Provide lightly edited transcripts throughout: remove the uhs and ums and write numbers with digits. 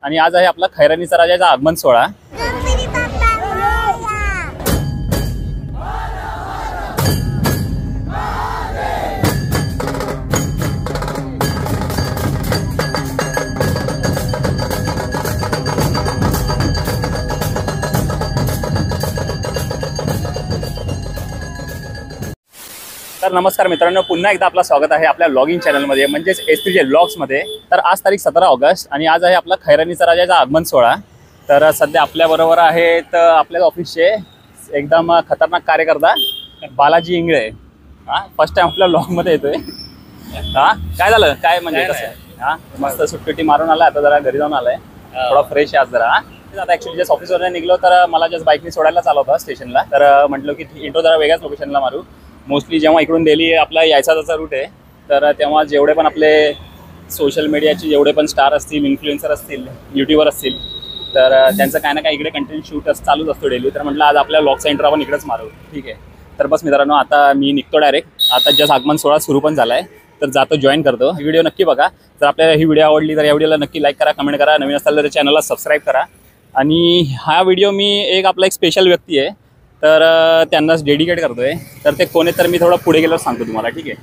आणि आज आहे आपला खैरानीचा राजाचा आगमन सोहळा। तर नमस्कार मित्रांनो, पुन्हा एकदा आपलं स्वागत आहे आपल्या व्लॉगिंग चॅनलमध्ये म्हणजेच S3J व्लॉग्समध्ये। तर आज तारीख 17 ऑगस्ट आणि आज आहे आपला खैरानीचा राजाचा आगमन सोहळा। तर सध्या आपल्याबरोबर आहेत आपल्या ऑफिसचे एकदम खतरनाक कार्यकर्ता बालाजी इंगळे। फर्स्ट टाइम आपल्या व्लॉगमध्ये येतोय। काय झालं, काय म्हणजे कसं? मस्त सुट्टी मारून आला, आता जरा घरी जाऊन आलाय, थोडा फ्रेश आहे आज जरा। आता ऍक्च्युली जस्ट ऑफिसवरून निघलो तर मला जस्ट बाईकने सोडायला चालू होता स्टेशनला, तर म्हटलं की इंट्रो जरा वेगळ्याच लोकेशनला मारू। मोस्टली जेव्हा इकडून दिल्ली आपला यायचा त्याचा रूट आहे, तर तेव्हा जेवढे पण आपले सोशल मीडियाचे जेवढे पण स्टार असतील, इन्फ्लुएन्सर असतील, यूट्यूबर असतील, तर त्यांचं काय ना काय इकडे कंटेंट शूट चालूच असतो डेली। तर म्हटलं आज आपल्या व्लॉगचा इंट्रो आपण इकडेच मारू, ठीक आहे? तर बस मित्रांनो, आता मी निघतो डायरेक्ट। आता जस्ट आगमन सोहळा सुरू पण झाला आहे, तर जातो, जॉईन करतो। ही व्हिडिओ नक्की बघा। जर आपल्याला ही व्हिडिओ आवडली तर या व्हिडिओला नक्की लाईक करा, कमेंट करा, नवीन असाल तर चॅनलला सबस्क्राईब करा। आणि हा व्हिडिओ मी आपला एक स्पेशल व्यक्ती आहे, तर त्यांनाच डेडिकेट करतोय। तर ते कोण आहे तर मी थोडं पुढे गेल्यावर सांगतो तुम्हाला, ठीक आहे?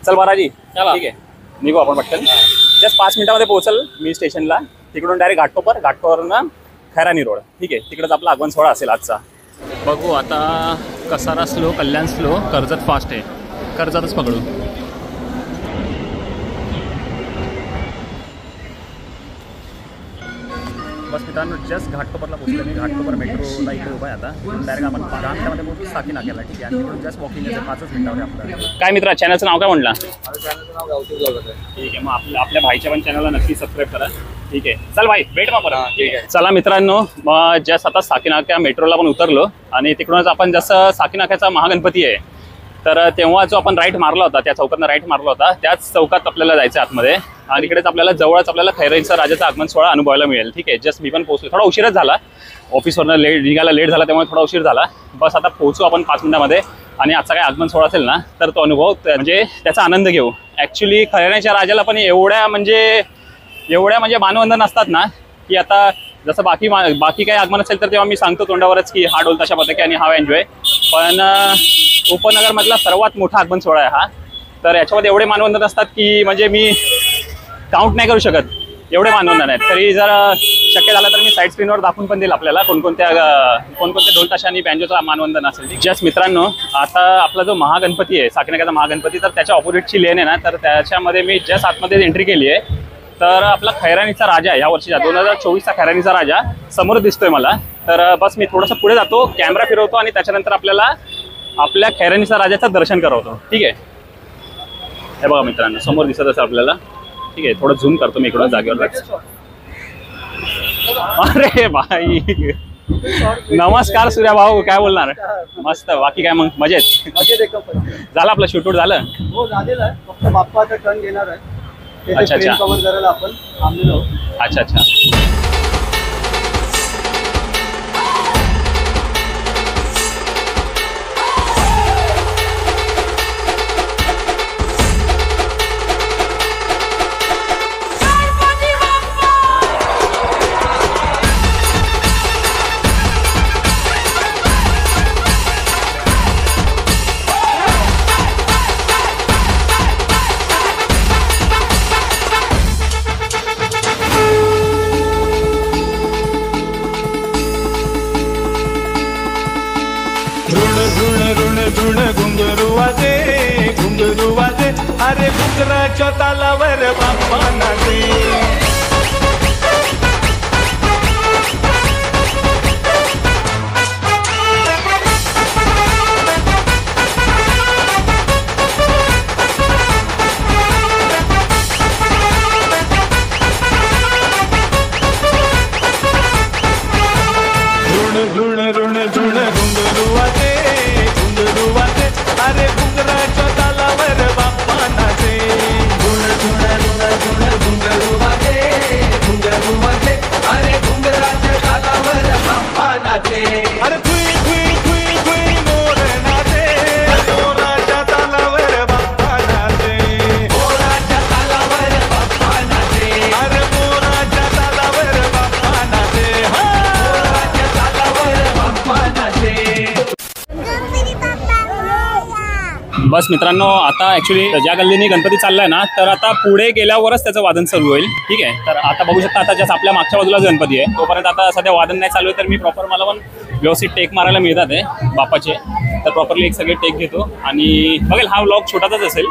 चल बालाजी, चला, ठीक आहे, निघू आपण पटकन। जस्ट 5 मिनिटामध्ये पोहोचल मी स्टेशनला, तिकडून डायरेक्ट घाटकोपरवरून खैरानी रोड, ठीक आहे? तिकडेच आपला आगमन सोहळा असेल आजचा। बघू आता, कसारा स्लो, कल्याण स्लो, कर्जत फास्ट आहे, कर्जतच पकडू। बस मित्रांनो, जस्ट घाटकोपरला पोहोचलो मी। घाटकोपर मेट्रोला इकडे उभा आहे आता, डायरेक्ट आपण 5 मिनिटामध्ये पोहोचू साकी नाक्याला, ठीक आहे? आणि जस्ट वॉकिंग आहे, 5 मिनिटावर आपलं। काय मित्रा, चॅनलचं नाव काय म्हटलं? चॅनलचं नाव गावठी ब्लॉगर आहे, ठीक आहे? मग आपल्या भाईच्या पण चॅनलला नक्की सबस्क्राईब करा, ठीक आहे? चल भाई, भेट मग परत, ठीक आहे? चला मित्रांनो, मग जस्ट आता साकी नाक्या मेट्रोला पण उतरलो आणि तिकडूनच आपण जसं साकी नाक्याचा महागणपती आहे, तर तेव्हा जो आपण राईट मारला होता, त्या चौकातनं राईट मारला होता, त्याच चौकात आपल्याला जायचं आतमध्ये। आणि इकडेच आपल्याला जवळच आपल्याला खैरानीचा राजाचा आगमन सोहळा अनुभवायला मिळेल, ठीक आहे? जस्ट मी पण पोहोचलो, थोडा उशीरच झाला, ऑफिसवरनं निघायला लेट झाला, त्यामुळे थोडा उशीर झाला। बस आता पोहोचू आपण 5 मिनिटामध्ये, आणि आजचा काय आगमन सोहळा असेल ना, तर तो अनुभव म्हणजे त्याचा आनंद घेऊ। ॲक्च्युली खैरानीच्या राजाला पण एवढ्या म्हणजे मानवंदन असतात ना, की आता जसं बाकी काही आगमन असेल तर तेव्हा मी सांगतो तोंडावरच की हा डोल तशा पद्धती आणि हा एन्जॉय, पण उपनगरमधला सर्वात मोठा आगमन सोहळा आहे हा। तर याच्यामध्ये एवढे मानवंदन असतात की म्हणजे मी काउंट नाही करू शकत, एवढे मानवंदन आहेत। तरी जर शक्य झालं तर मी साईड स्क्रीनवर दाखवून पण देईल आपल्याला कोणकोणते ढोल ताशा आणि बँजोचा मानवंदन असेल। जस्ट मित्रांनो, आता आपला जो महागणपती आहे, साकी नाक्याचा महागणपती, तर त्याच्या ऑपोजिटची लेन आहे ना, तर त्याच्यामध्ये मी जस्ट आतमध्ये एंट्री केली आहे। तर आपला खैरानीचा राजा या वर्षीचा 2024चा खैरानीचा राजा समोर दिसतोय मला। तर बस मी थोडंसं पुढे जातो, कॅमेरा फिरवतो आणि त्याच्यानंतर आपल्याला आपल्या खैरानीचा राजाचं दर्शन करवतो, ठीक आहे? हे बघा मित्रांनो, समोर दिसत असेल आपल्याला, ठीक आहे? थोडं झूम करतो मी इकडं जागेवर। अरे भाई, नमस्कार सूर्या भाऊ, काय बोलणार? मस्त, बाकी काय मग? मजेत? झालं आपलं शूट झालं? हो झालेलं आहे, फक्त बाप्पाचा टर्न घेणार आहे। अच्छा अच्छा, कव्हर करायला आपण थांबलेलो आहोत। अच्छा अच्छा। घुंगरू वाजे, अरे घुंगराच्या तालावर बाप्पा नाचे। घुंगरू वाजे, अरे घुंगराच्या तालावर बाप्पा नाचे। घुंगरू वाजे, अरे घुंगराच्या तालावर बाप्पा नाचे। अरे खुई खुई खुई खुई मोर नाचे, मोराच्या तालावर बाप्पा नाचे। मोराच्या तालावर बाप्पा नाचे, अरे मोराच्या तालावर बाप्पा बस मित्रांनो, आता ॲक्च्युली ज्या गल्लीने गणपती चाललाय ना, तर आता पुढे गेल्यावरच त्याचं वादन चालू होईल. ठीक आहे, तर आता बघू शकता, आता जस्ट आपल्या मागच्या बाजूलाच गणपती आहे, तोपर्यंत आता सध्या वादन नाही चालू आहे. तर मी प्रॉपर मला पण व्यवस्थित टेक मारायला मिळतात आहे बापाचे, तर प्रॉपरली एक सगळे टेक घेतो आणि बघेल. हा व्लॉग छोटाच असेल.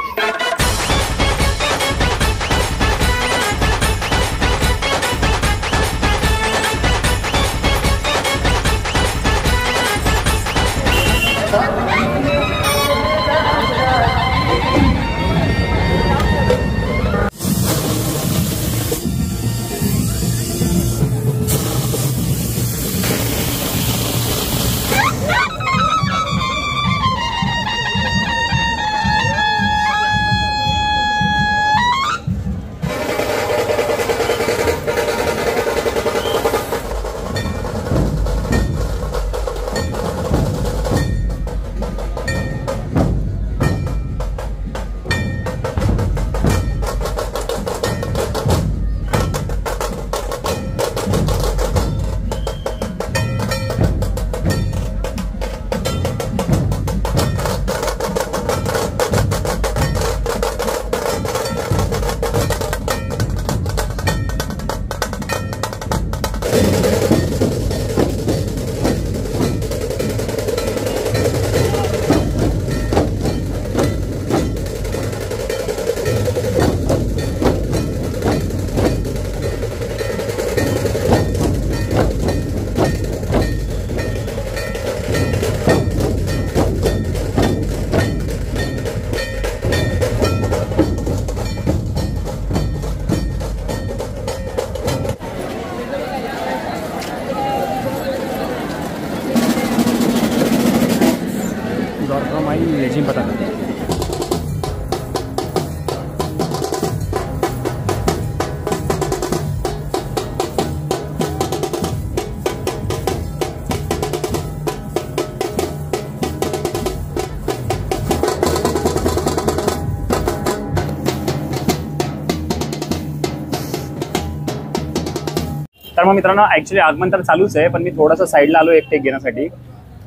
तर मग मित्रांनो, ॲक्च्युली आगमन तर चालूच आहे, पण मी थोडंसं साईडला आलो एक टेक घेण्यासाठी.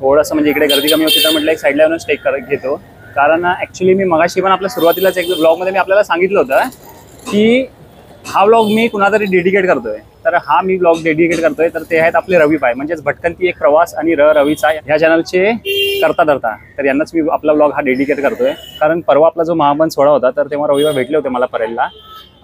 थोडंसं म्हणजे इकडे गर्दी कमी होती, तर म्हटलं एक साईडला येऊन टेक घेतो. कारण ॲक्च्युली मी मगाशी पण आपल्या सुरुवातीलाच एक ब्लॉगमध्ये मी आपल्याला सांगितलं होतं की हा ब्लॉग मी कुणातरी डेडिकेट करतोय. तर हा मी ब्लॉग डेडिकेट करतोय, तर ते आहेत आपले रवी भाई, म्हणजेच भटकंती एक प्रवास आणि रवीचा ह्या चॅनलचे करता धरता. तर यांनाच मी आपला ब्लॉग हा डेडिकेट करतोय. कारण परवा आपला जो महाबन सोहळा होता, तर तेव्हा रवी भाई भेटले होते मला परेलला,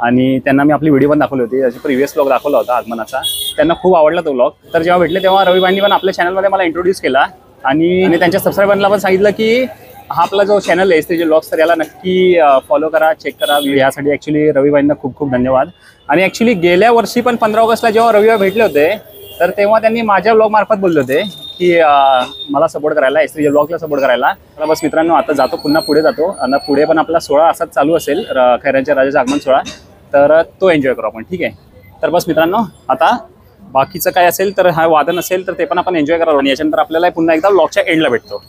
आणि त्यांना मी आपली व्हिडिओ पण दाखवली होती. त्याची प्रिव्हियस ब्लॉग दाखवला होता आगमनाचा. त्यांना खूप आवडला तो ब्लॉग. तर जेव्हा भेटले तेव्हा रवी भाईंनी पण आपल्या चॅनलमध्ये मला इंट्रोड्यूस केला आणि त्यांच्या सबस्क्रायबरला पण सांगितलं की हा आपला जो चॅनल आहे एसटीजे ब्लॉग्स, तर याला नक्की फॉलो करा, चेक करा. यासाठी ॲक्च्युली रवी भाईंना खूप खूप धन्यवाद. आणि ॲक्च्युली गेल्या वर्षी पण 15 ऑगस्टला जेव्हा रवी भाई भेटले होते, तर तेव्हा त्यांनी माझ्या ब्लॉग मार्फत बोलले होते की मला सपोर्ट करायला, एसटीजे ब्लॉगला सपोर्ट करायला. तर बस मित्रांनो, आता जातो, पुन्हा पुढे जातो आणि पुढे पण आपला सोहळा असाच चालू असेल, खैरांच्या राजाचा आगमन सोहळा, तर तो एन्जॉय करू आपण. ठीक आहे, तर बस मित्रांनो, आता बाकीचं काय असेल, तर हा वादन असेल तर ते पण आपण एन्जॉय करा. आणि याच्यानंतर आपल्याला पुन्हा एकदा ब्लॉगच्या एंडला भेटतो.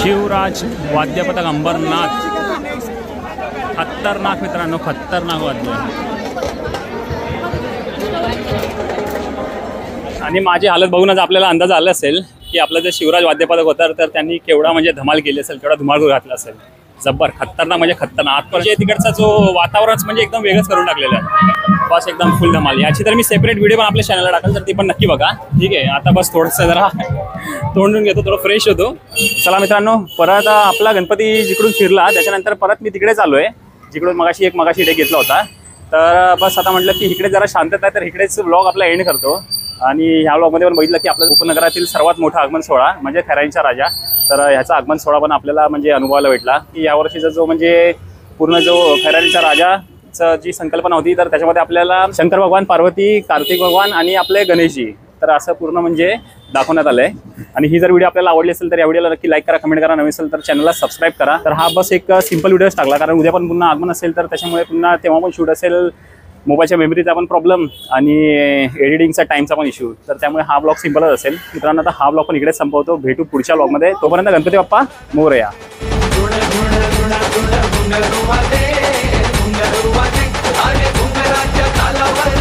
शिवराज वाद्यपथक अंबरनाथ. खतरनाक मित्रांनो, खतरनाक वाद्य. आणि माझी हालत बघूनच आपल्याला अंदाज आला असेल की आपलं जे शिवराज वाद्यपथक होतं तर त्यांनी केवढा म्हणजे धमाल केली असेल, केवढा धुमाकूळ घातला असेल. जब्बर, खतरनाक म्हणजे खतरनाक. आतमध्ये तिकडचा जो वातावरणच म्हणजे एकदम वेगळंच करून टाकलेलं आहे. बस एकदम फुल धमाल. याची तर मी सेपरेट व्हिडिओ पण आपल्या चॅनलला टाकेल, तर ती पण नक्की बघा. ठीक आहे, आता बस थोडंसं जरा तोंडून घेतो, थोडं फ्रेश होतो. चला मित्रांनो, परत आपला गणपती जिकडून फिरला त्याच्यानंतर परत मी तिकडेच आलो आहे जिकडून मगाशी डे घेतला होता. तर बस आता म्हटलं की इकडे जरा शांतता आहे, तर इकडेच व्लॉग आपला एंड करतो. आणि ह्या व्लॉगमध्ये पण बघितलं की आपलं उपनगरातील सर्वात मोठा आगमन सोहळा म्हणजे खैराईंचा राजा, तर ह्याचा आगमन सोहळा पण आपल्याला म्हणजे अनुभवायला भेटला की यावर्षीचा जो म्हणजे पूर्ण जो खैराईंचा राजाचं जी संकल्पना होती तर त्याच्यामध्ये आपल्याला शंकर भगवान, पार्वती, कार्तिक भगवान आणि आपले गणेशजी तर असं पूर्ण म्हणजे दाखवण्यात आलं आहे. आणि ही जर व्हिडिओ आपल्याला आवडली असेल तर या व्हिडिओला नक्की लाईक करा, कमेंट करा. नवीन असेल तर चॅनलला सबस्क्राईब करा. तर हा बस एक सिंपल व्हिडिओच टाकला, कारण उद्या पण पुन्हा आगमन असेल तर त्याच्यामुळे पुन्हा तेव्हा पण शूट असेल, मोबाईलच्या मेमरीचा पण प्रॉब्लेम आणि एडिटिंगचा टाईमचा पण इश्यू, तर त्यामुळे हा ब्लॉग सिंपलच असेल. मित्रांनो, आता हा ब्लॉग पण इकडेच संपवतो. भेटू पुढच्या ब्लॉगमध्ये. तोपर्यंत गणपती बाप्पा मोरया. घुंगरू वाजे, अरे घुंगराच्या तालावर